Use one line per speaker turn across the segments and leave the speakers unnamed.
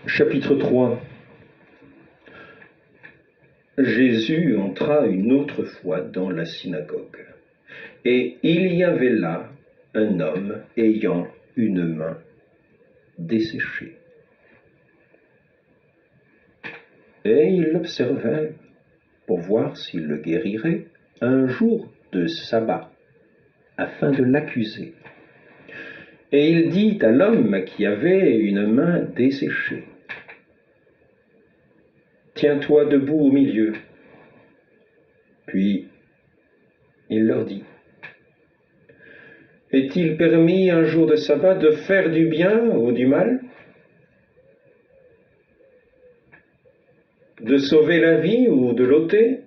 Chapitre 3. Jésus entra une autre fois dans la synagogue, et il y avait là un homme ayant une main desséchée. Et il l'observait pour voir s'il le guérirait un jour de sabbat, afin de l'accuser. Et il dit à l'homme qui avait une main desséchée: « Tiens-toi debout au milieu. » Puis il leur dit: « Est-il permis un jour de sabbat de faire du bien ou du mal? De sauver la vie ou de l'ôter ?»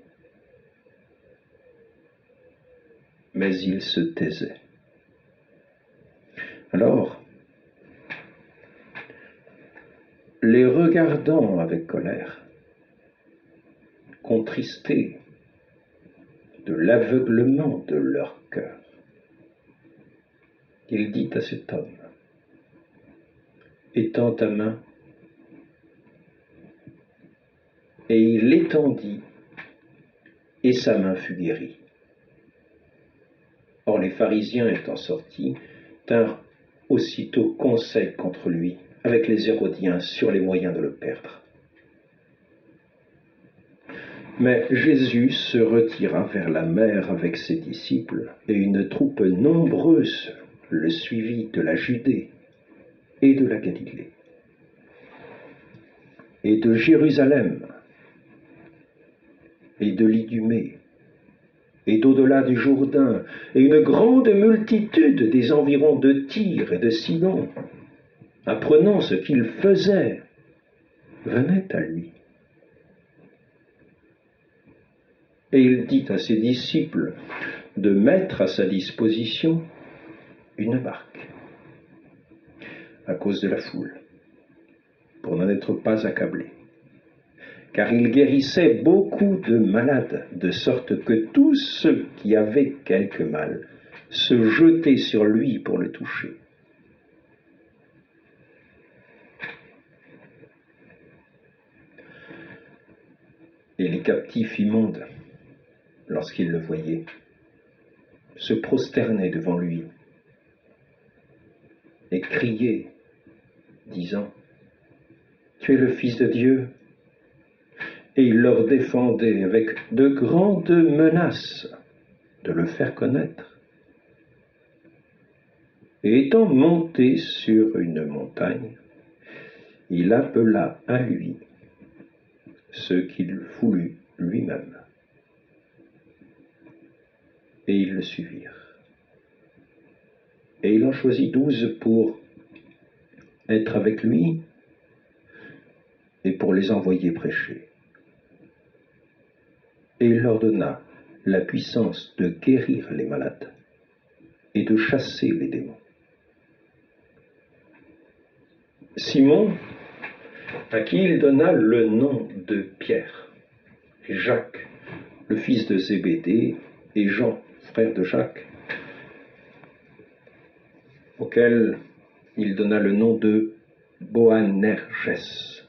Mais il se taisait. Alors, les regardant avec colère, contristés de l'aveuglement de leur cœur, il dit à cet homme: « Étends ta main. » Et il l'étendit, et sa main fut guérie. Or les pharisiens étant sortis, tinrent aussitôt conseil contre lui avec les Hérodiens sur les moyens de le perdre. Mais Jésus se retira vers la mer avec ses disciples, et une troupe nombreuse le suivit de la Judée et de la Galilée, et de Jérusalem, et de l'Idumée, et d'au-delà du Jourdain, et une grande multitude des environs de Tyr et de Sidon, apprenant ce qu'il faisait, venait à lui. Et il dit à ses disciples de mettre à sa disposition une barque, à cause de la foule, pour n'en être pas accablé. Car il guérissait beaucoup de malades, de sorte que tous ceux qui avaient quelque mal se jetaient sur lui pour le toucher. Et les captifs immondes, lorsqu'ils le voyaient, se prosternaient devant lui et criaient, disant: « Tu es le Fils de Dieu ?» Et il leur défendait avec de grandes menaces de le faire connaître. Et étant monté sur une montagne, il appela à lui ceux qu'il voulut lui-même. Et ils le suivirent. Et il en choisit 12 pour être avec lui et pour les envoyer prêcher. Et il leur donna la puissance de guérir les malades et de chasser les démons. Simon, à qui il donna le nom de Pierre, et Jacques, le fils de Zébédée, et Jean, frère de Jacques, auquel il donna le nom de Boanerges,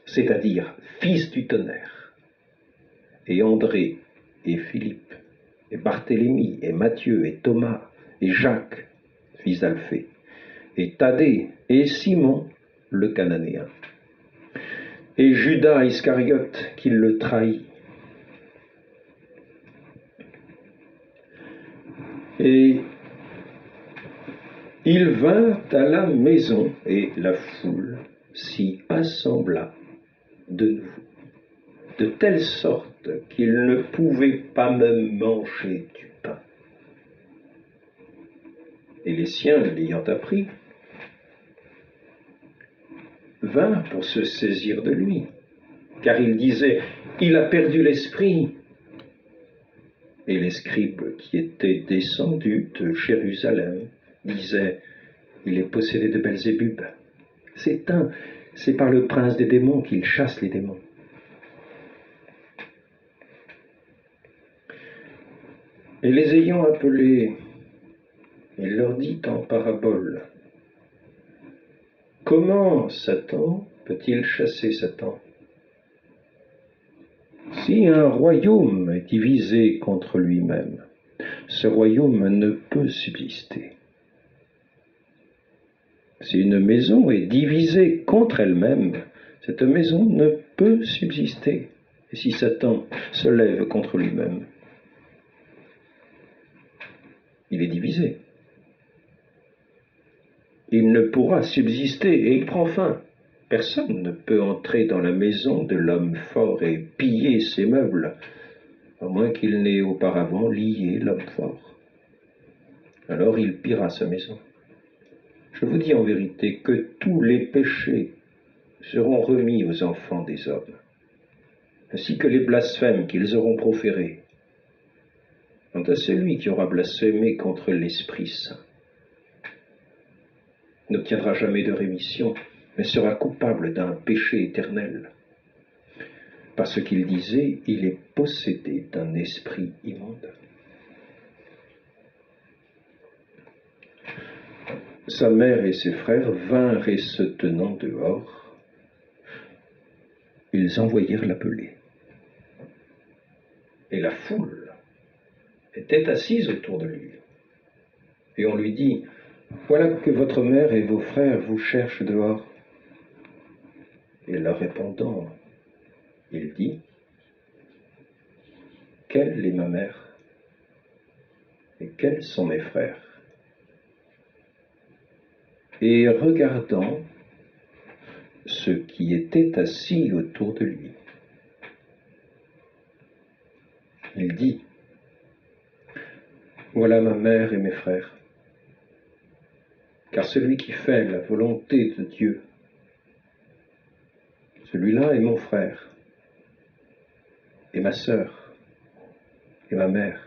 c'est-à-dire fils du tonnerre, et André, et Philippe, et Barthélemy, et Matthieu, et Thomas, et Jacques, fils d'Alphée, et Thaddée, et Simon, le Cananéen, et Judas Iscariote, qui le trahit. Et il vint à la maison, et la foule s'y assembla de nouveau, de telle sorte qu'il ne pouvait pas même manger du pain. Et les siens, l'ayant appris, vinrent pour se saisir de lui, car il disait: « Il a perdu l'esprit. » Et les scribes qui étaient descendus de Jérusalem disaient: « Il est possédé de Belzébub. C'est par le prince des démons qu'il chasse les démons. » Et les ayant appelés, il leur dit en parabole: « Comment Satan peut-il chasser Satan? Si un royaume est divisé contre lui-même, ce royaume ne peut subsister. Si une maison est divisée contre elle-même, cette maison ne peut subsister. Et si Satan se lève contre lui-même, il est divisé. Il ne pourra subsister et il prend fin. Personne ne peut entrer dans la maison de l'homme fort et piller ses meubles, à moins qu'il n'ait auparavant lié l'homme fort. Alors il pillera sa maison. Je vous dis en vérité que tous les péchés seront remis aux enfants des hommes, ainsi que les blasphèmes qu'ils auront proférés. Quant à celui qui aura blasphémé contre l'Esprit Saint, n'obtiendra jamais de rémission, mais sera coupable d'un péché éternel. Parce qu'il disait, il est possédé d'un esprit immonde. Sa mère et ses frères vinrent et se tenant dehors, ils envoyèrent l'appeler. Et la foule était assise autour de lui. Et on lui dit, voilà que votre mère et vos frères vous cherchent dehors. Et leur répondant, il dit, quelle est ma mère et quels sont mes frères? Et regardant ceux qui étaient assis autour de lui, il dit, voilà ma mère et mes frères, car celui qui fait la volonté de Dieu, celui-là est mon frère, et ma sœur, et ma mère.